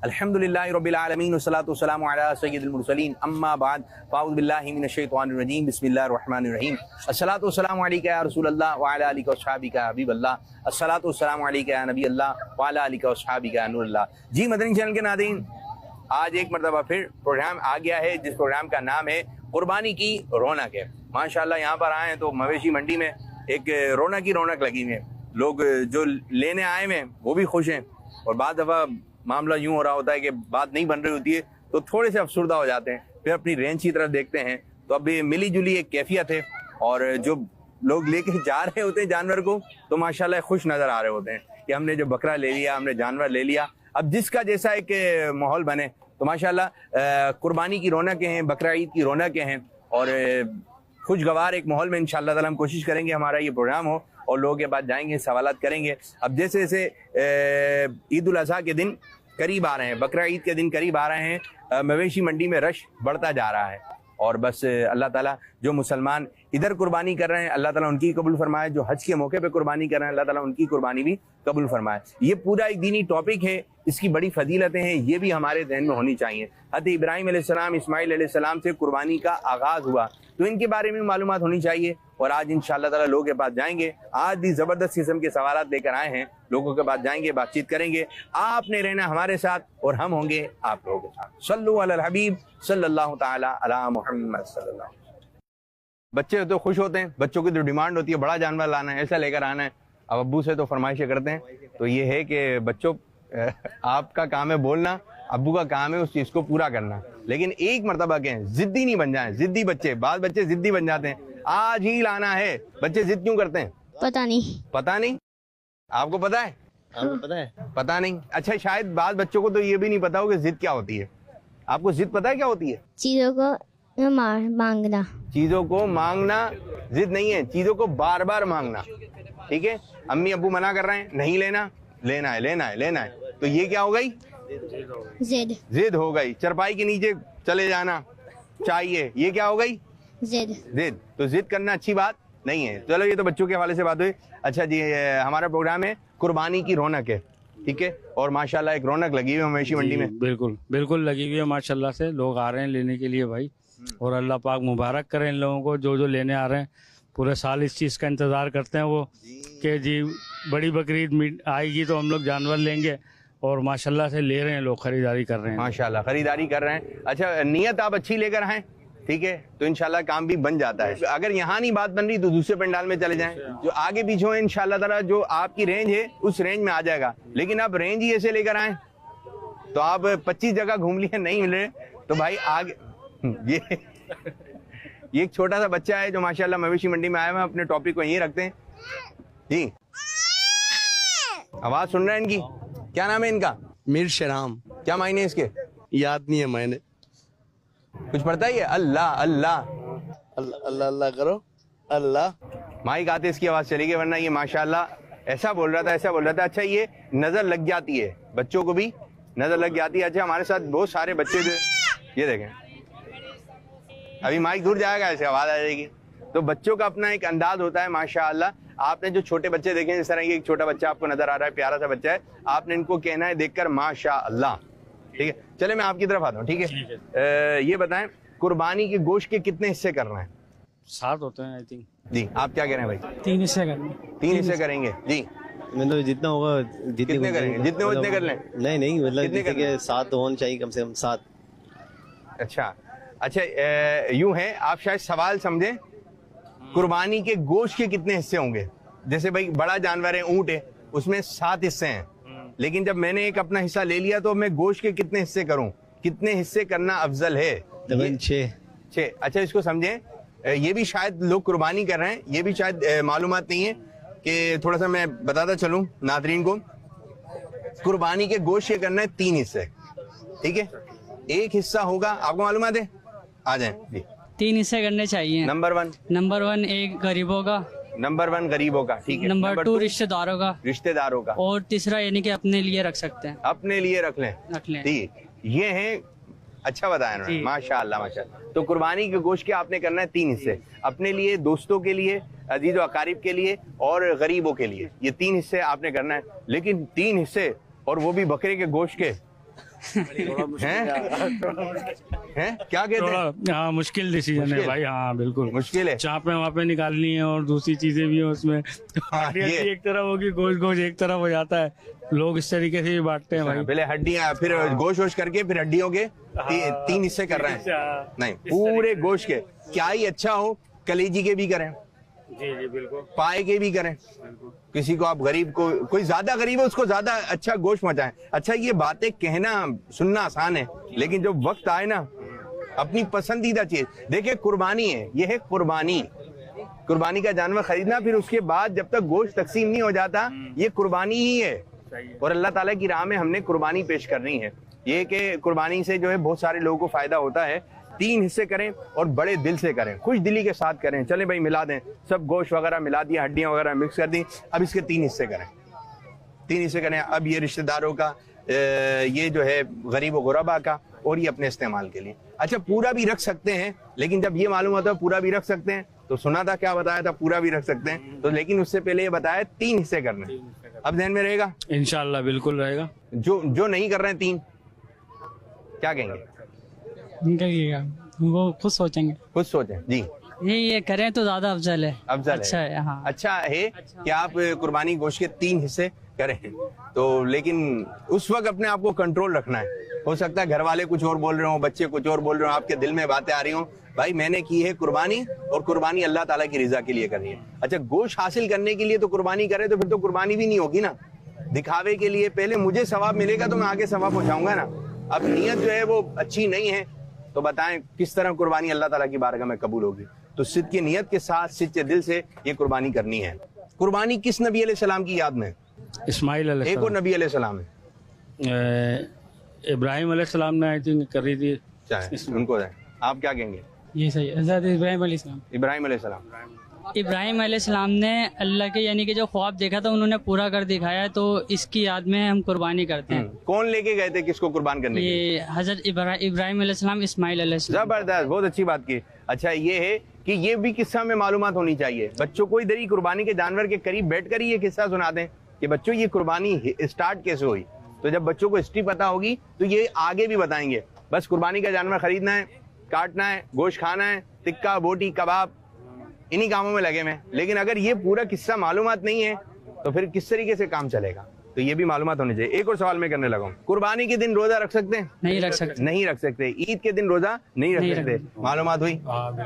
अल्हम्दुलिल्लाहि रब्बिल आलमीन वस्सलातु वस्सलामु अला सय्यिदिल मुरसलीन अम्मा बाद फ़अऊज़ु बिल्लाहि मिनश शैतानिर रजीम बिस्मिल्लाहिर रहमानिर रहीम अस्सलातु वस्सलामु अलैका या रसूलल्लाह व अला आलिका वस्सहाबिका हबीबल्लाह अस्सलातु वस्सलामु अलैका या नबी अल्लाह व अला आलिका वस्सहाबिका नूरुल्लाह। जी मदनी चैनल के नाज़रीन, आज एक मरतबा फिर प्रोग्राम आ गया है जिस प्रोग्राम का नाम है कुर्बानी की रौनक है। माशाल्लाह यहाँ पर आए हैं तो मवेशी मंडी में एक रौनक ही रौनक लगी हुई है। लोग जो लेने आए हैं वो भी खुश हैं और बाद दफ़ा मामला यूं हो रहा होता है कि बात नहीं बन रही होती है तो थोड़े से अफसुर्दा हो जाते हैं, फिर अपनी रेंज की तरफ देखते हैं तो अब ये मिली जुली एक कैफियत है और जो लोग लेके जा रहे होते हैं जानवर को तो माशाल्लाह खुश नज़र आ रहे होते हैं कि हमने जो बकरा ले लिया, हमने जानवर ले लिया। अब जिसका जैसा एक माहौल बने तो माशाल्लाह कुर्बानी की रौनकें हैं, बकरा ईद की रौनकें हैं और खुशगवार एक माहौल में इंशाअल्लाह ताला हम कोशिश करेंगे हमारा ये प्रोग्राम हो और लोगों के पास जाएंगे, सवालात करेंगे। अब जैसे जैसे ईद उल अज़हा के दिन करीब आ रहे हैं, बकरा ईद के दिन करीब आ रहे हैं, मवेशी मंडी में रश बढ़ता जा रहा है और बस अल्लाह ताला जो मुसलमान इधर कुर्बानी कर रहे हैं अल्लाह ताला उनकी कबूल फरमाए, जो हज के मौके पे कुर्बानी कर रहे हैं अल्लाह ताला उनकी कुर्बानी भी कबूल फरमाए। ये पूरा एक दीनी टॉपिक है, इसकी बड़ी फजीलतें हैं, ये भी हमारे ज़हन में होनी चाहिए। हज़रत इब्राहीम अलैहिस्सलाम, इस्माइल अलैहिस्सलाम से कुर्बानी का आगाज़ हुआ तो इनके बारे में मालूमात होनी चाहिए और आज इंशाअल्लाह ताला लोगों के पास जाएंगे। आज भी ज़बरदस्त किस्म के सवालात लेकर आए हैं, लोगों के पास जाएंगे, बातचीत करेंगे। आपने रहना हमारे साथ और हम होंगे आप लोगों के साथ। सल्लु अलल हबीब सल्लल्लाहु तआला अला मुहम्मद सल्लल्लाहु। बच्चे तो खुश होते हैं, बच्चों की तो डिमांड होती है बड़ा जानवर लाना है, ऐसा लेकर आना है। अब अब्बू से तो फरमाइशें करते हैं तो ये है कि बच्चों आपका काम है बोलना, अब्बू का काम है उस चीज़ को पूरा करना, लेकिन एक मरतबा कहें जिद्दी नहीं बन जाए। जिद्दी बच्चे, बाद बच्चे जिद्दी बन जाते हैं, आज ही लाना है। बच्चे जिद क्यों करते हैं? पता नहीं। पता नहीं? आपको पता है? आपको पता है? पता नहीं। अच्छा, शायद बाद बच्चों को तो ये भी नहीं पता हो कि जिद क्या होती है। आपको जिद पता है क्या होती है? चीजों को मांगना। चीजों को मांगना जिद नहीं है, चीजों को बार बार मांगना। ठीक है, अम्मी अब्बू मना कर रहे हैं नहीं लेना, लेना है लेना है लेना है, तो ये क्या हो गई? जिद। जिद हो गई। चरपाई के नीचे चले जाना चाहिए, ये क्या हो गई? जिद। जिद। तो जिद करना अच्छी बात नहीं है। चलो ये तो बच्चों के हवाले से बात हुई। अच्छा जी, हमारा प्रोग्राम है कुर्बानी की रौनक है, ठीक है, और माशाल्लाह एक रौनक लगी हुई है मवेशी मंडी में। बिल्कुल बिल्कुल लगी हुई है माशाल्लाह से, लोग आ रहे हैं लेने के लिए भाई, और अल्लाह पाक मुबारक करें इन लोगों को जो जो लेने आ रहे हैं। पूरे साल इस चीज़ का इंतज़ार करते हैं वो कि जी बड़ी बकरीद आएगी तो हम लोग जानवर लेंगे, और माशाल्लाह से ले रहे हैं लोग, खरीदारी कर रहे हैं माशाल्लाह, खरीदारी कर रहे हैं। अच्छा, नियत आप अच्छी लेकर आए, ठीक है, तो इंशाल्लाह काम भी बन जाता है। अगर यहाँ नहीं बात बन रही तो दूसरे पंडाल में चले जाएं, जो आगे पीछे है इंशाल्लाह ताला जो आपकी रेंज है उस रेंज में आ जाएगा। लेकिन आप रेंज ही ऐसे लेकर आए तो आप 25 जगह घूम लिए, नहीं मिल रहे तो भाई आगे ये एक छोटा सा बच्चा है जो माशाल्लाह मवेशी मंडी में आया हुआ है, अपने टॉपिक को यहीं रखते हैं जी। आवाज सुन रहे हैं इनकी? क्या नाम है इनका? मीर शराम। क्या मायने इसके? याद नहीं है मैंने। कुछ पढ़ता ही है? अल्लाह अल्लाह अल्लाह अल्लाह अल्लाह करो अल्लाह। माइक आते इसकी आवाज चली गई, वरना ये माशाल्लाह ऐसा बोल रहा था, ऐसा बोल रहा था। अच्छा, ये नजर लग जाती है, बच्चों को भी नजर लग जाती है। अच्छा, हमारे साथ बहुत सारे बच्चे जो ये देखें, अभी माइक दूर जाएगा ऐसे आवाज आ जाएगी। तो बच्चों का अपना एक अंदाज होता है माशाअल्लाह। आपने जो छोटे बच्चे देखे, जिस तरह ये एक छोटा बच्चा आपको नजर आ रहा है, प्यारा सा बच्चा है, आपने इनको कहना है देखकर माशाअल्लाह, ठीक है। चले मैं आपकी तरफ आता हूँ, ठीक है। ये बताएं कुर्बानी के गोश्त के कितने हिस्से करना है? 7 होते हैं आई थिंक। जी, आप क्या कह रहे हैं भाई? 3 हिस्से करने। 3 हिस्से करेंगे जी। मतलब जितना होगा कितने करेंगे? जितने हो उतने कर लें। नहीं मतलब कितने जैसे कि 7 होने चाहिए कम से कम 7। अच्छा अच्छा, यूं है, आप शायद सवाल समझें कुर्बानी के गोश्त के कितने हिस्से होंगे। जैसे भाई बड़ा जानवर है, ऊंट है, उसमें 7 हिस्से हैं, लेकिन जब मैंने एक अपना हिस्सा ले लिया तो मैं गोश्त के कितने हिस्से करूं? कितने हिस्से करना अफजल है? 6। अच्छा, इसको समझें, ये भी शायद लोग कुर्बानी कर रहे हैं, ये भी शायद मालूमात नहीं है कि थोड़ा सा मैं बताता चलूं नाज़रीन को। कुर्बानी के गोश्त के करना है 3 हिस्से, ठीक है। एक हिस्सा होगा, आपको मालूमात है, आ जाए जी। 3 हिस्से करने चाहिए। नंबर 1 एक गरीबों का, नंबर 1 गरीबों का, ठीक है। नंबर 2 रिश्तेदारों का, और तीसरा यानी कि अपने लिए रख सकते हैं, अपने लिए रख लें। ठीक, ये है। अच्छा बताया उन्होंने, माशाअल्लाह माशाअल्लाह। तो कुर्बानी के गोश्त के आपने करना है 3 हिस्से, अपने लिए, दोस्तों के लिए, अजीज व अकारीब के लिए और गरीबों के लिए। ये 3 हिस्से आपने करना है, लेकिन 3 हिस्से और वो भी बकरे के गोश्त के हैं? क्या कहते हैं? हाँ, मुश्किल डिसीजन है भाई। हाँ बिल्कुल मुश्किल है। चापे वापे निकालनी है और दूसरी चीजें भी हैं उसमें। ये एक तरफ होगी, गोश्त एक तरफ हो जाता है। लोग इस तरीके से भी बांटते हैं भाई। पहले हड्डियां, फिर गोश्त वोश करके, फिर हड्डियों के 3 हिस्से कर रहे हैं। नहीं, पूरे गोश्त के। क्या ही अच्छा हो, कलेजी के भी करें, जी जी बिल्कुल, पाए के भी करें। किसी को आप गरीब को, कोई ज्यादा गरीब है उसको ज्यादा अच्छा गोश्त मचाएं। अच्छा, ये बातें कहना सुनना आसान है, लेकिन जब वक्त आए ना, अपनी पसंदीदा चीज देखिए, कुर्बानी है, ये है कुर्बानी। कुर्बानी का जानवर खरीदना, फिर उसके बाद जब तक गोश्त तकसीम नहीं हो जाता, ये कुर्बानी ही है। और अल्लाह ताला की राह में हमने कुर्बानी पेश करनी है। ये कि कुर्बानी से जो है बहुत सारे लोगों को फायदा होता है। 3 हिस्से करें और बड़े दिल से करें, खुश दिली के साथ करें। चले भाई मिला दें, सब गोश्त वगैरह मिला दिया, हड्डियां वगैरह मिक्स कर दी, अब इसके 3 हिस्से करें, 3 हिस्से करें। अब ये रिश्तेदारों का, ये जो है गरीब व गुरबा का, और ये अपने इस्तेमाल के लिए। अच्छा, पूरा भी रख सकते हैं, लेकिन जब ये मालूम होता है पूरा भी रख सकते हैं, तो सुना था क्या बताया था, पूरा भी रख सकते हैं, तो लेकिन उससे पहले ये बताया 3 हिस्से करने। अब ध्यान में रहेगा इंशाल्लाह बिल्कुल रहेगा। जो नहीं कर रहे हैं 3, क्या कहेंगे? करिएगा, वो खुद सोचेंगे। खुद सोचें जी। ये करें तो ज्यादा अफजल है। अफजल अच्छा है, हाँ। अच्छा है कि आप कुर्बानी गोश्त के 3 हिस्से करें, तो लेकिन उस वक्त अपने आप को कंट्रोल रखना है। हो सकता है घर वाले कुछ और बोल रहे हो, बच्चे कुछ और बोल रहे हो, आपके दिल में बातें आ रही हो, भाई मैंने की है कुर्बानी, और कुर्बानी अल्लाह ताला की रिजा के लिए करनी है। अच्छा, गोश्त हासिल करने के लिए तो कुर्बानी करे, तो फिर तो कुर्बानी भी नहीं होगी ना, दिखावे के लिए। पहले मुझे सवाब मिलेगा तो मैं आगे सवाब पहुंचाऊंगा ना। अब नीयत जो है वो अच्छी नहीं है, तो बताएं किस तरह कुर्बानी अल्लाह ताला की बारगाह में कबूल होगी। तो सिद्ध की नीयत के साथ, सच्चे दिल से ये कुर्बानी करनी है। कुर्बानी किस नबी अलैहिस्सलाम की याद में? इस्माइल अलैहिस्सलाम। एक और नबी अलैहिस्सलाम है, इब्राहिम अलैहिस्सलाम ने आई थिंक कर रही थी। चाहे उनको है। आप क्या कहेंगे? ये सही है, हज़रत इब्राहिम अलैहिस्सलाम। इब्राहिम अलैहिस्सलाम। इब्राहिम अलैहिस्सलाम ने अल्लाह के यानी कि जो ख्वाब देखा था उन्होंने पूरा कर दिखाया, तो इसकी याद में हम कुर्बानी करते हैं। कौन लेके गए थे किसको कुर्बान करने के लिए? ये हज़रत इब्राहिम अलैहिस्सलाम, इस्माइल अलैहिस्सलाम। जबरदस्त, बहुत अच्छी बात की। अच्छा, ये है कि ये भी किस्सा में मालूमात होनी चाहिए। बच्चों को इधर ही कुर्बानी के जानवर के करीब बैठकर ही ये किस्सा सुना दें कि बच्चों ये कुर्बानी स्टार्ट कैसे हुई। तो जब बच्चों को हिस्ट्री पता होगी तो ये आगे भी बताएंगे। बस कुर्बानी का जानवर खरीदना है, काटना है, गोश्त खाना है, टिक्का, बोटी, कबाब, इन्हीं कामों में लगे हैं। लेकिन अगर ये पूरा किस्सा मालूमात नहीं है तो फिर किस तरीके से काम चलेगा, तो ये भी मालूमात होनी चाहिए। एक और सवाल मैं करने लगा हूँ, कुर्बानी के दिन रोजा रख सकते हैं? नहीं रख सकते। नहीं रख सकते। ईद के दिन रोजा नहीं रख सकते। मालूमात हुई?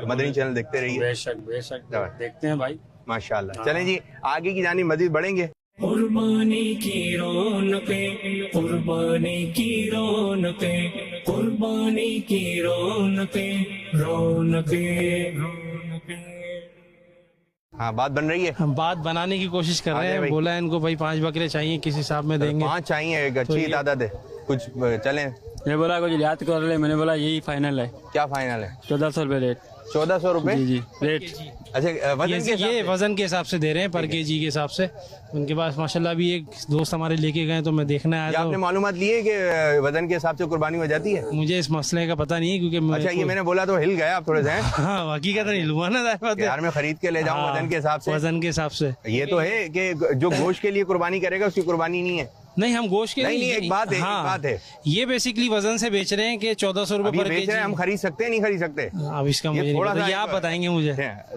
मदनी चैनल देखते रहिए। बेशक बेशक देखते हैं भाई, माशाल्लाह। चलें जी, आगे की जानी मजीद बढ़ेंगे। कुर्बानी की रौनकें, कुर्बानी की रौनकें, कुर्बानी की रौनकें, रौनकें, रौनकें। हाँ, बात बन रही है। हम बात बनाने की कोशिश कर रहे हैं। बोला है इनको भाई 5 बकरे चाहिए, किस हिसाब में देंगे? 5 चाहिए, एक अच्छी तादाद है। कुछ चलें। मैं बोला कुछ याद कर ले, मैंने बोला यही फाइनल है। क्या फाइनल है? 1400 रुपए रेट। 1400 रुपए? जी जी रेट। अच्छा, ये वजन के हिसाब से दे रहे हैं, पर केजी के हिसाब से। उनके पास माशाल्लाह भी एक दोस्त हमारे लेके गए, तो मैं देखने आया था। आपने मालूमात ली है कि वजन के हिसाब से कुर्बानी हो जाती है? मुझे इस मसले का पता नहीं है, क्योंकि अच्छा, ये मैंने बोला तो हिल गया आप थोड़े से। हाँ, हकीकत नहीं लूंगा ना यार, मैं खरीद के ले जाऊँ वजन के हिसाब से। वजन के हिसाब से ये तो है कि जो गोश्त के लिए कुर्बानी करेगा उसकी कुर्बानी नहीं है। नहीं, हम गोश्त के नहीं, एक बात है, हाँ, एक बात है। ये बेसिकली वजन से बेच रहे हैं कि 1400 रुपए पर बेच रहे हैं, हम खरीद सकते हैं नहीं खरीद सकते? अब इसका मुझे नहीं पता, ये आप बताएंगे मुझे।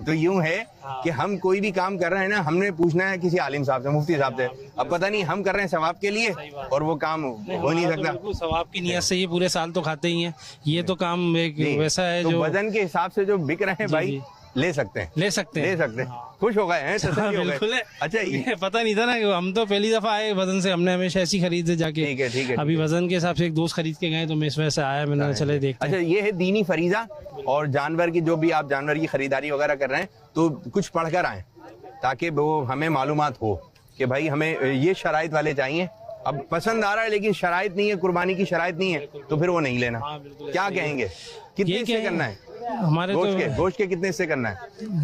तो यूं है कि हम कोई भी काम कर रहे हैं ना, हमने पूछना है किसी आलिम साहब से, मुफ्ती साहब से। अब पता नहीं हम कर रहे हैं सवाब के लिए और वो काम हो नहीं सकता। सवाब की नियत से ये पूरे साल तो खाते ही हैं। ये तो काम एक वैसा है तो जो वजन के हिसाब से जो बिक रहे हैं भाई, ले सकते हैं, ले सकते हैं। खुश हो गए हैं, तसल्ली हो गए। बिल्कुल है। अच्छा, ये पता नहीं था ना, कि हम तो पहली दफा आए वजन से, हमने हमेशा ऐसी खरीदे जाके। ठीक है, ठीक है। अभी वजन के हिसाब से एक दोस्त खरीद के गए, तो मैं इस वजह से आया, मैंने चले देखते हैं। अच्छा, ये है दीनी फरीजा। और जानवर की जो भी आप जानवर की खरीदारी वगैरह कर रहे हैं, तो कुछ पढ़कर आए ताकि वो हमें मालूमात हो कि भाई हमें ये शराइत वाले चाहिए। अब पसंद आ रहा है लेकिन शराइत नहीं है, कुर्बानी की शराइत नहीं है, तो फिर वो नहीं लेना। क्या कहेंगे? कितने से करना है? हमारे तो गोश्त के कितने हिस्से करना है?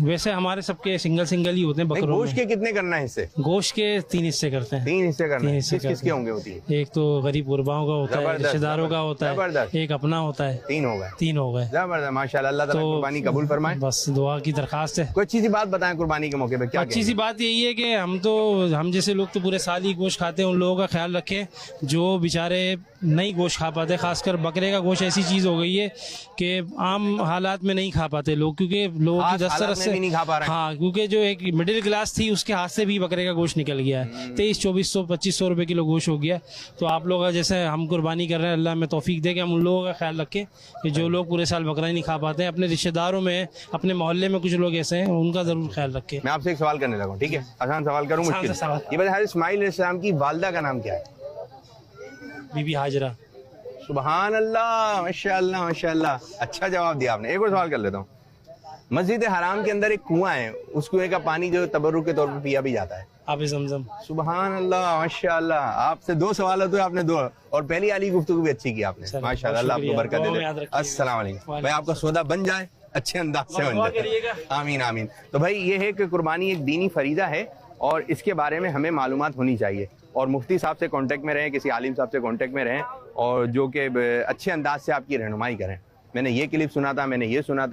वैसे हमारे सबके सिंगल सिंगल ही होते हैं नहीं, बकरों गोश्त में। के कितने करना है हिस्से? गोश्त के 3 हिस्से करते हैं। 3 हिस्से करना तीन है। हिस्से किस किसके करते हैं। होंगे? होती है एक तो गरीब गुरबाओं का होता है, जबरदस्त, रिश्तेदारों का होता है, जबरदस्त। एक अपना होता है। 3 हो गए। 3 हो गए। जबरदस्त, माशाल्लाह, अल्लाह ताला कुर्बानी कबूल फरमाए। बस दुआ की दरखास्त है। कोई अच्छी सी बात बताएं कुर्बानी के मौके पे, क्या अच्छी सी बात यही है कि हम जैसे लोग तो पूरे साल ही गोश्त खाते हैं, उन लोगों का ख्याल रखें जो बेचारे नहीं गोश्त खा पाते। खासकर बकरे का गोश्त ऐसी चीज हो गई है कि आम हालात में नहीं खा पाते लोग, क्योंकि लोगों की खास हालात दस्तरस में से भी नहीं खा पा रहे हैं। हाँ, क्योंकि जो एक मिडिल क्लास थी उसके हाथ से भी बकरे का गोश्त निकल गया है। 2300-2400 2500 रुपए किलो गोश्त हो गया। तो आप लोग जैसे हम कुर्बानी कर रहे हैं, अल्लाह में तौफीक दे कि हम उन लोगों का ख्याल रखें कि जो लोग पूरे साल बकरा नहीं खा पाते हैं। अपने रिश्तेदारों में, अपने मोहल्ले में कुछ लोग ऐसे हैं, उनका जरूर ख्याल रखें। मैं आपसे एक सवाल करने लगा हूं, ठीक है? आसान सवाल करूं, आसान मुश्किल? सा सवाल। ये बताइए, इस्माइल अलैहिस्सलाम की वालिदा का नाम क्या है? बीबी हाजरा। सुबहान अल्लाह, माशाअल्लाह माशाअल्लाह, अच्छा जवाब दिया आपने। एक और सवाल कर लेता हूँ। मस्जिद हराम के अंदर एक कुआं है, उस कुएं का पानी जो तबर्रुक के तौर पर पिया भी जाता है। आबे ज़मज़म। सुबहान अल्लाह, माशाअल्लाह, आपसे 2 सवाल होते हैं, आपने 2, और पहली वाली गुफ्तगू भी अच्छी की आपने, माशाअल्लाह, अल्लाह आपको बरकत दे दे। अस्सलाम वालेकुम भाई, आपका सौदा बन जाए, अच्छे अंदाज से बन जाए, आमीन आमीन। तो भाई ये है कि कुर्बानी एक दीनी फरीदा है और इसके बारे में हमें मालूमात होनी चाहिए, और मुफ्ती साहब से कांटेक्ट में रहें, किसी आलिम साहब से कांटेक्ट में रहें, और जो कि अच्छे अंदाज से आपकी रहनुमाई करें। मैंने ये क्लिप सुना था, मैंने ये सुना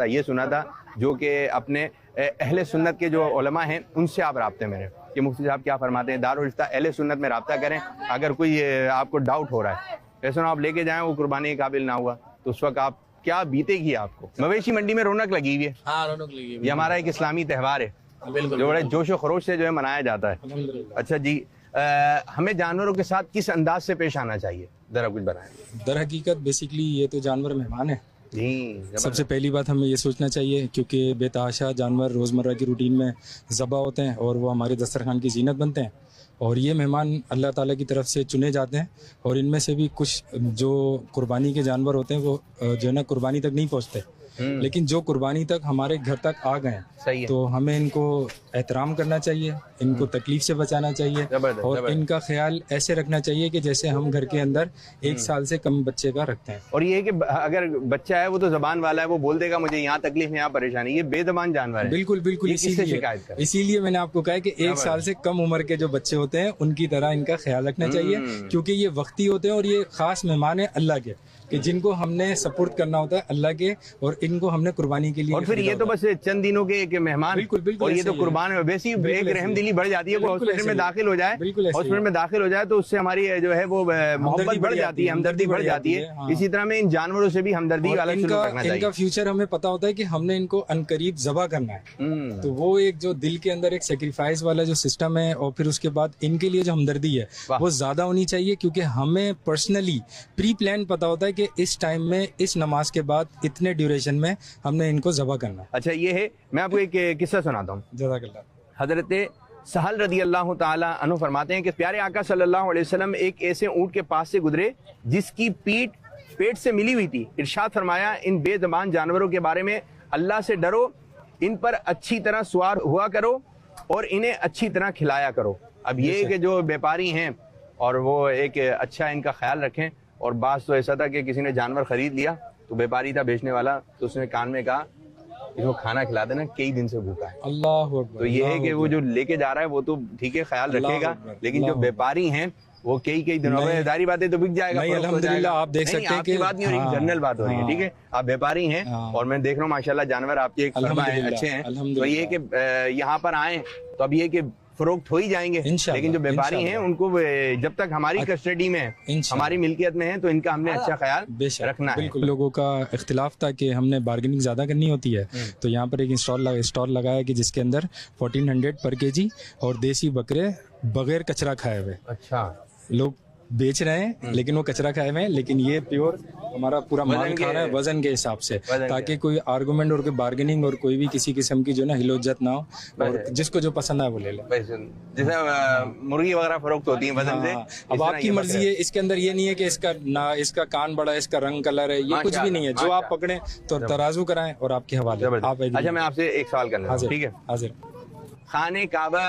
था, जो कि अपने अहले सुन्नत के जो उलमा हैं उनसे आप राब्ते में रहें कि मुफ्ती साहब क्या फरमाते हैं। दारुल इफ्ता अहले सुन्नत में राब्ता करें। अगर कोई आपको डाउट हो रहा है, ऐसा ना आप लेके जाएं वो कुर्बानी के काबिल ना हुआ, तो उस वक्त आप क्या बीतेगी आपको। मवेशी मंडी में रौनक लगी हुई है। हाँ, रौनक लगी हुई है। ये हमारा एक इस्लामी त्यौहार है जो बड़े जोशो खरोश से जो है मनाया जाता है। अच्छा जी, हमें जानवरों के साथ किस अंदाज से पेश आना चाहिए, जरा कुछ बताएं। दर हकीकत बेसिकली ये तो जानवर मेहमान है। जी, सबसे पहली बात हमें ये सोचना चाहिए, क्योंकि बेतहाशा जानवर रोज़मर्रा की रूटीन में ज़बा होते हैं और वो हमारे दस्तरखान की जीनत बनते हैं, और ये मेहमान अल्लाह ताला की तरफ से चुने जाते हैं। और इनमें से भी कुछ जो कुर्बानी के जानवर होते हैं वो जो है ना कुर्बानी तक नहीं पहुँचते, लेकिन जो कुर्बानी तक हमारे घर तक आ गए सही है। तो हमें इनको एहतराम करना चाहिए, इनको तकलीफ से बचाना चाहिए, जबरदस्त, और जबरदस्त। इनका ख्याल ऐसे रखना चाहिए कि जैसे हम घर के अंदर 1 साल से कम बच्चे का रखते हैं। और ये है कि अगर बच्चा है वो तो जबान वाला है, वो बोल देगा मुझे यहाँ तकलीफ है, यहाँ परेशानी। ये बेजबान जानवर है। बिल्कुल बिल्कुल, ये किससे शिकायत करें? इसीलिए मैंने आपको कहा कि 1 साल से कम उम्र के जो बच्चे होते हैं उनकी तरह इनका ख्याल रखना चाहिए, क्योंकि ये वक्ती होते हैं और ये खास मेहमान है अल्लाह के, कि जिनको हमने सपोर्ट करना होता है अल्लाह के, और इनको हमने कुर्बानी के लिए और फिर ये तो बस चंद दिनों के एक मेहमान, बिल्कुल, बिल्कुल और ये ऐसे तो ही है। कुर्बान है। वैसे ही एक रहमदिली बढ़ जाती है, वो बिल्कुल हॉस्पिटल में ऐसे ही। दाखिल हो जाए, बिल्कुल ऐसे ही हॉस्पिटल में दाखिल हो जाए तो उससे हमारी जो है वो मोहब्बत बढ़ जाती है, हमदर्दी बढ़ जाती है। हाँ। इसी तरह में इन जानवरों से भी हमदर्दी और वाला सलूक रखना इनका चाहिए। फ्यूचर हमें पता होता है कि हमने इनको अनकरीब ज़बा करना है, तो वो एक जो दिल के अंदर एक सेक्रीफाइस वाला जो सिस्टम है, और फिर उसके बाद इनके लिए जो हमदर्दी है वो ज्यादा होनी चाहिए, क्योंकि हमें पर्सनली प्री प्लान पता होता है कि इस टाइम में, इस नमाज के बाद इतने ड्यूरेशन में हमने इनको ज़बा करना है। अच्छा ये है, मैं आपको एक किस्सा सुनाता हूँ। जज़ाकल्लाह। हजरत सहल रदी अल्लाह ताला अन्हु फरमाते हैं कि प्यारे आका सल्लल्लाहु अलैहि वसल्लम एक ऐसे ऊंट के पास से गुजरे जिसकी पीठ पेट से मिली हुई थी। इरशाद फरमाया, इन बेज़बान जानवरों के बारे में अल्लाह से डरो, इन पर अच्छी तरह सवार हुआ करो और इन्हें अच्छी तरह खिलाया करो। अब ये कि जो व्यापारी हैं और वो एक अच्छा इनका ख्याल रखें। और बात तो ऐसा था कि किसी ने जानवर खरीद लिया, तो व्यापारी था बेचने वाला, तो उसने कान में कहा इसको खाना खिला देना, कई दिन से भूखा है। अल्लाह अकबर। तो ये है कि वो जो लेके जा रहा है वो तो ठीक है, ख्याल रखेगा, लेकिन जो व्यापारी हैं वो कई दिनों में जारी बातें तो बिक जाएगा। नहीं, अल्हम्दुलिल्लाह, आप देख सकते हैं कि बात नहीं हो रही, जनरल बात हो रही है, ठीक है। आप व्यापारी हैं और मैं देख रहा हूँ माशाल्लाह जानवर आपके एक फर्मा है, अच्छे हैं। तो ये कि यहाँ पर आए तो अब ये कि फरोख्त हो ही जाएंगे, लेकिन जो व्यापारी हैं उनको जब तक हमारी कस्टडी में है, हमारी मिल्कियत में है, तो इनका हमने अच्छा ख्याल रखना है। बिल्कुल, लोगों का इख्तिलाफ था कि हमने बार्गेनिंग ज्यादा करनी होती है, तो यहाँ पर एक स्टॉल लगाया कि जिसके अंदर 1400 पर केजी और देसी बकरे बगैर कचरा खाए हुए अच्छा लोग बेच रहे हैं, लेकिन वो कचरा खाए हुए हैं, लेकिन ये प्योर हमारा पूरा माल खा रहा है वजन के हिसाब से, ताकि कोई आर्गुमेंट और कोई बार्गेनिंग और कोई भी किसी किस्म की जो ना हिलोजत ना हो, और जिसको जो पसंद है वो ले ले। जैसे मुर्गी वगैरह फरोख्त होती है वजन से, अब आपकी मर्जी है। इसके अंदर ये नहीं है कि इसका कान बड़ा है, इसका रंग कलर है, ये कुछ भी नहीं है। जो आप पकड़े तो तराजू कराएं और आपके हवाले। अच्छा मैं आपसे एक सवाल करना है, ठीक है। हाजिर। खाने काबा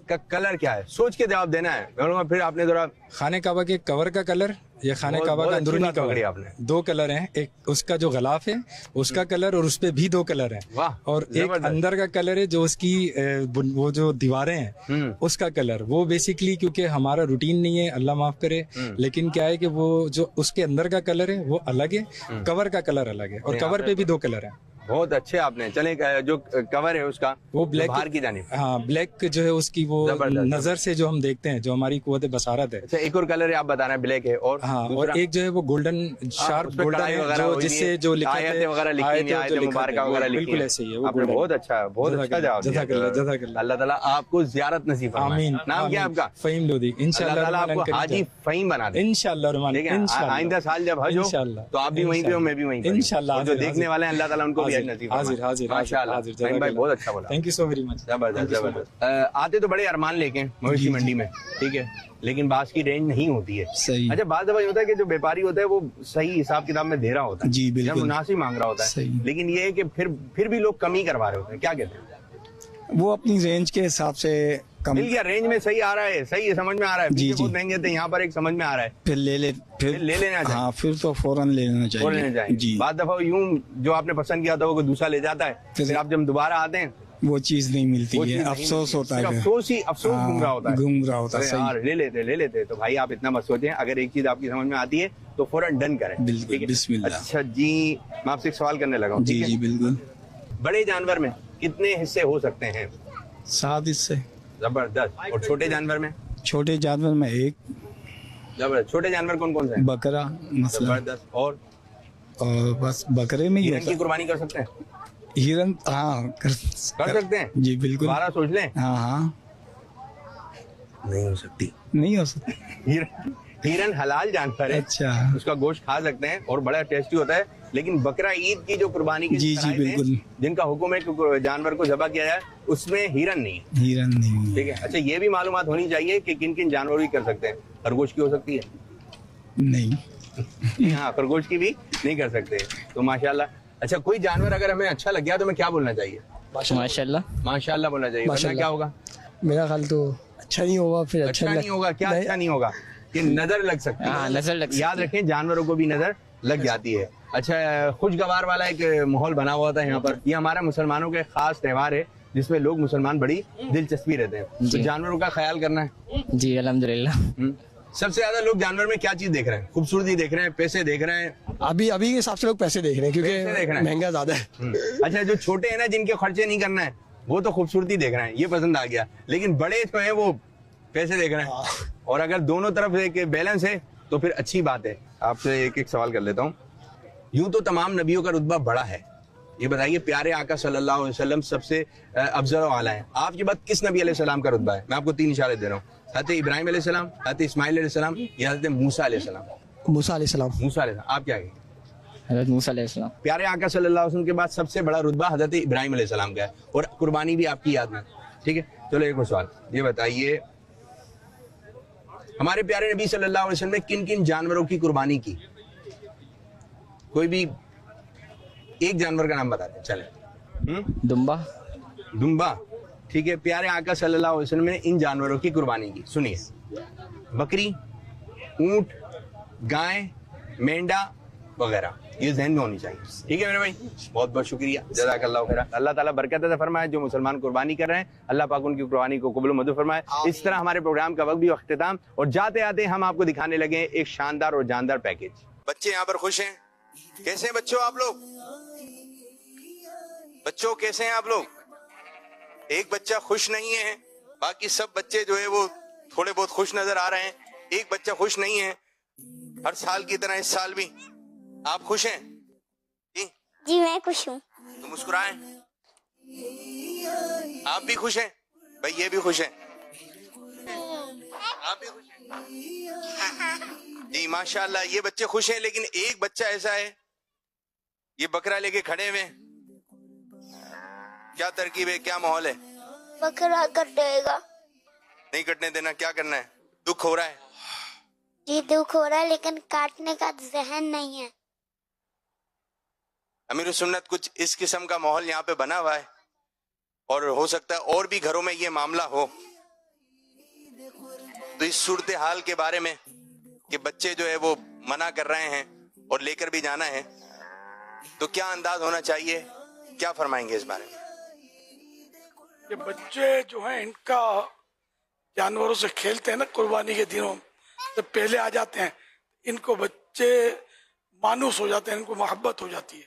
का कलर क्या है, सोच के जवाब देना है। फिर आपने जरा खाने काबा के कवर का कलर ये खाने बहुत- काबा बहुत का अच्छी अंदरूनी बात पकड़ी कवर आपने। 2 कलर हैं, एक उसका जो गलाफ है उसका कलर और उस पे भी 2 कलर हैं, वाह, और एक जबरदस्त। अंदर का कलर है जो उसकी वो जो दीवारें हैं उसका कलर, वो बेसिकली क्योंकि हमारा रूटीन नहीं है, अल्लाह माफ करे, लेकिन क्या है कि वो जो उसके अंदर का कलर है वो अलग है, कवर का कलर अलग है, और कवर पे भी 2 कलर हैं। बहुत अच्छे आपने। चले जो कवर है उसका वो ब्लैक बाहर की जानिब। हाँ, ब्लैक जो है उसकी वो जबरदस्त, नजर से जो हम देखते हैं, जो हमारी कुव्वत बसारत है। अच्छा, एक और कलर है आप बता रहे हैं ब्लैक है, और हाँ, दूसरा? और एक जो है वो गोल्डन शार्प उस पे गोल्डन कढ़ाई है, वगैरह जो हुई जिससे है, जो लिखा आयतें वगैरह लिखी हुई हैं, आयतें मुबारक वगैरह लिखी बिल्कुल हैं। ऐसे ही है वो आपने golden। बहुत अच्छा जवाब दिया। जज़ाकल्लाह। अल्लाह ताला आपको ज़ियारत नसीब फरमाए। आमीन। नाम क्या है आमीन। आपका? फ़हीम लोधी। अल्लाह इंशाअल्लाह ताला रहमान आपको करीम हाजी फ़हीम बना दे। इंशाअल्लाह रहमान, ठीक है, इंशाअल्लाह। आइंदा साल जब हज हो इंशाअल्लाह। तो आप भी वहीं पे हो, मैं भी वहीं पे हूँ। इंशाअल्लाह। और जो हाजिर, देखने हाजिर। वाले हैं अल्लाह ताला उनको भी हज हाजिर, नसीब हाजिर, फरमाए। हाजिर, माशाअल्लाह, हाजिर, फ़हीम भाई बहुत अच्छा बोला। Thank you so very much. जबरदस्त जबरदस्त। आते तो बड़े अरमान लेके मवेशी मंडी में, ठीक है, लेकिन बास की रेंज नहीं होती है। सही। अच्छा, बात दफा ये होता है कि जो व्यापारी होता है वो सही हिसाब किताब में दे रहा होता है, जी, बिल्कुल। या मुनासिब मांग रहा होता है, सही। लेकिन ये है कि फिर भी लोग कम ही करवा रहे होते हैं। क्या कहते हैं? वो अपनी रेंज के हिसाब से कम, मिल गया, रेंज में सही आ रहा है, सही है, समझ में आ रहा है। जी, पीछे जी। बहुत महंगे थे, यहाँ पर एक समझ में आ रहा है, फिर फिर ले लेना चाहिए। हाँ, फिर तो फौरन ले लेना चाहिए। और लेना चाहिए। जी, बात दफा यूं जो आपने पसंद किया था वो कोई दूसरा ले जाता है, फिर आप जब दोबारा आते हैं वो चीज नहीं मिलती वो चीज़ है, नहीं अफसोस मिलती। होता सिर्फ है। अफसोस घूम रहा होता है, घूम रहा होता है। अरे सही। यार ले लेते। तो भाई आप इतना मत सोचें, अगर एक चीज आपकी समझ में आती है तो फौरन डन करें। बिल्कुल, ठीक है? बिस्मिल्लाह। अच्छा जी, मैं आपसे एक सवाल करने लगा हूँ। जी ठीक है? जी बिल्कुल। बड़े जानवर में कितने हिस्से हो सकते हैं? 7 हिस्से। जबरदस्त। और छोटे जानवर में? छोटे जानवर में 1, जबरदस्त। छोटे जानवर कौन कौन से हैं? बकरा मसला, जबरदस्त। और और बस बकरे में ही हिरन की होता। कुर्बानी कर सकते हैं? हिरन, हाँ, कर सकते हैं? जी बिल्कुल। दोबारा सोच लें। हाँ हाँ, नहीं हो सकती। नहीं हो सकता। हिरन हलाल जानवर है, अच्छा। उसका गोश्त खा सकते हैं और बड़ा टेस्टी होता है, लेकिन बकरा ईद की जो कुर्बानी की जी, जी, शराइत हैं, बिल्कुल। जिनका हुक्म है कि जानवर को ज़बह किया जाए, उसमें हिरन नहीं है। हिरन नहीं। ठीक है। अच्छा, ये भी मालूमात होनी चाहिए कि किन किन जानवरों की कर सकते हैं। खरगोश की हो सकती है? नहीं। हाँ, खरगोश की भी नहीं कर सकते। तो माशाल्लाह। अच्छा, कोई जानवर अगर हमें अच्छा लग गया तो हमें क्या बोलना चाहिए? माशाल्लाह। माशाल्लाह बोलना चाहिए। वरना क्या होगा? मेरा ख्याल तो अच्छा नहीं होगा, फिर अच्छा नहीं होगा। क्या अच्छा नहीं होगा? कि नजर लग सकती है। नजर लग याद रखें, जानवरों को भी नजर लग जाती है। अच्छा, खुशगवार वाला एक माहौल बना हुआ था यहाँ पर। ये हमारा मुसलमानों का खास त्योहार है जिसमें लोग मुसलमान बड़ी दिलचस्पी रहते हैं। तो जानवरों का ख्याल करना है। जी अल्हम्दुलिल्लाह। सबसे ज्यादा लोग जानवर में क्या चीज देख रहे हैं? खूबसूरती देख रहे हैं, पैसे देख रहे हैं? अभी के हिसाब से लोग पैसे देख रहे हैं, पैसे देख रहे क्योंकि हैं। महंगा ज्यादा है। अच्छा, जो छोटे हैं ना, जिनके खर्चे नहीं करना है, वो तो खूबसूरती देख रहे हैं, ये पसंद आ गया। लेकिन बड़े जो है वो पैसे देख रहे हैं। और अगर दोनों तरफ एक बैलेंस है तो फिर अच्छी बात है। आपसे एक एक सवाल कर लेता हूँ। यूं तो तमाम नबियों का रुतबा बड़ा है, ये बताइए प्यारे आका सल्लल्लाहु अलैहि वसल्लम सबसे अफजल आला है, आपके बाद किस नबी अलैहि सलाम का रुतबा है? मैं आपको 3 इशारे दे रहा हूँ। हज़रत इब्राहिम अलैहि सलाम, हज़रत इस्माइल अलैहि सलाम, या हज़रत मूसा अलैहि सलाम? मूसा अलैहिस्सलाम। मूसा अलैहि सलाम। आप क्या कहेंगे? हज़रत मूसा अलैहिस्सलाम। प्यारे आका सल्लल्लाहु अलैहि वसल्लम के बाद सबसे बड़ा रुतबा हज़रत इब्राहिम अलैहि सलाम का है, और कुर्बानी भी आपकी याद में। ठीक है, चलो एक और सवाल ये बताइए, हमारे प्यारे नबी सल्लल्लाहु अलैहि वसल्लम ने किन किन जानवरों की कुर्बानी की? कोई भी एक जानवर का नाम बताते हैं, चले। दुम्बा। दुम्बा, ठीक है। प्यारे आका सल्लल्लाहु अलैहि वसल्लम ने इन जानवरों की कुर्बानी की, सुनिए। बकरी, ऊंट, गाय, मेंढा वगैरह, ये ज़हन में होनी चाहिए। ठीक है मेरे भाई, बहुत बहुत शुक्रिया, जज़ाकल्लाहु खैरा। अल्लाह ताला बरकत अता फरमाए। जो मुसलमान कुर्बानी कर रहे हैं, अल्लाह पाक उनकी कुर्बानी को कबूल मंजूर फरमाए। इस तरह हमारे प्रोग्राम का वक्त भी अख्तिताम, और जाते आते हम आपको दिखाने लगे एक शानदार और जानदार पैकेज। बच्चे यहाँ पर खुश हैं? कैसे हैं बच्चों आप लोग? बच्चों कैसे हैं आप लोग? एक बच्चा खुश नहीं है, बाकी सब बच्चे जो है वो थोड़े बहुत खुश नजर आ रहे हैं। एक बच्चा खुश नहीं है। हर साल की तरह इस साल भी आप खुश हैं? जी मैं खुश हूँ। तो मुस्कुराएं। आप भी खुश हैं? भाई ये भी खुश हैं? आप भी खुश हैं? जी माशाल्लाह, ये बच्चे खुश हैं। लेकिन एक बच्चा ऐसा है, ये बकरा लेके खड़े हुए। क्या तरकीब है, क्या माहौल है? बकरा कटेगा। नहीं कटने देना। क्या करना है? दुख हो रहा है? जी दुख हो रहा है, लेकिन काटने का जहन नहीं है। अमीर सुन्नत कुछ इस किस्म का माहौल यहाँ पे बना हुआ है, और हो सकता है और भी घरों में ये मामला हो। तो इस सूरत हाल के बारे में कि बच्चे जो है वो मना कर रहे हैं और लेकर भी जाना है, तो क्या अंदाज होना चाहिए, क्या फरमाएंगे इस बारे में? ये बच्चे जो हैं इनका जानवरों से खेलते हैं ना कुर्बानी के दिनों, जब पहले आ जाते हैं इनको बच्चे मानूस हो जाते हैं, इनको मोहब्बत हो जाती है,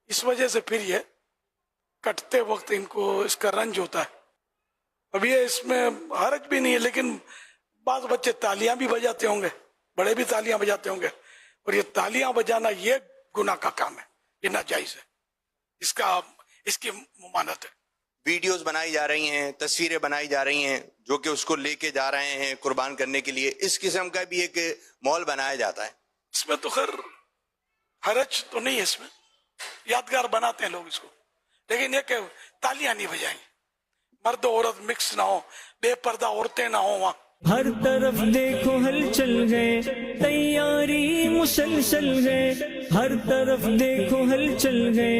इस वजह से फिर ये कटते वक्त इनको इसका रंज होता है। अब ये इसमें हरज भी नहीं है, लेकिन बाज़ बच्चे तालियां भी बजाते होंगे, बड़े भी तालियां बजाते होंगे, और ये तालियां बजाना ये गुनाह का काम है, ये नाजायज है, इसकी मुमानत है। वीडियोस बनाई जा रही हैं, तस्वीरें बनाई जा रही हैं जो कि उसको लेके जा रहे हैं कुर्बान करने के लिए, इस किस्म का भी एक माहौल बनाया जाता है। इसमें तो खैर हरज तो नहीं है, इसमें यादगार बनाते हैं लोग इसको, लेकिन ये कि तालियां नहीं बजाएंगे, मर्द औरत मिक्स ना हो, बेपर्दा औरतें ना हो वहाँ। हर तरफ देखो हलचल है, तैयारी मुसलसल है, हर तरफ देखो हलचल है,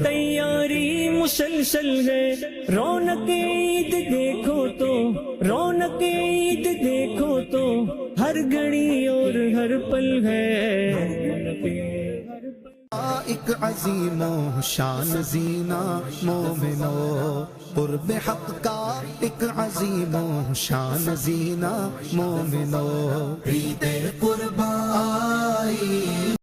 तैयारी मुसलसल है, रौनक ईद देखो तो, रौनक ईद देखो तो, हर घड़ी और हर पल है। एक अजीमो शान जीना मोमिनो कुर्ब हक का, एक अजीमो शान जीना मोमिनो ईद